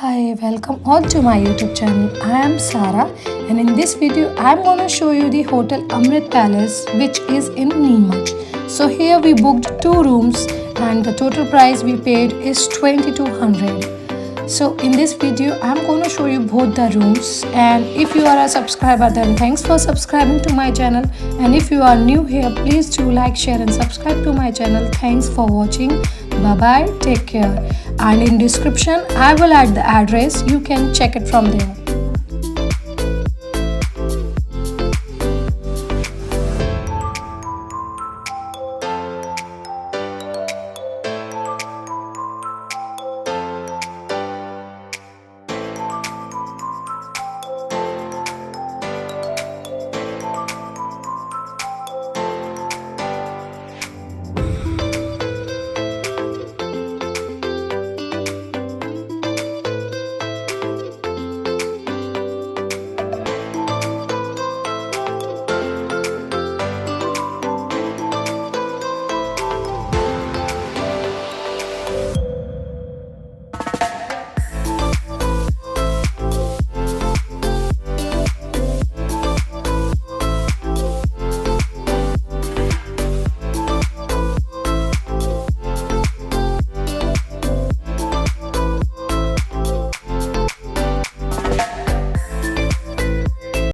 Hi, welcome all to my YouTube channel. I am Sarah, and in this video I am going to show you the Hotel Amrit Palace, which is in Neemuch. So here we booked 2 rooms and the total price we paid is 2200. So in this video I am going to show you both the rooms, and if you are a subscriber then thanks for subscribing to my channel, and if you are new here please do like, share and subscribe to my channel. Thanks for watching. Bye bye, take care. And in description I will add the address, you can check it from there.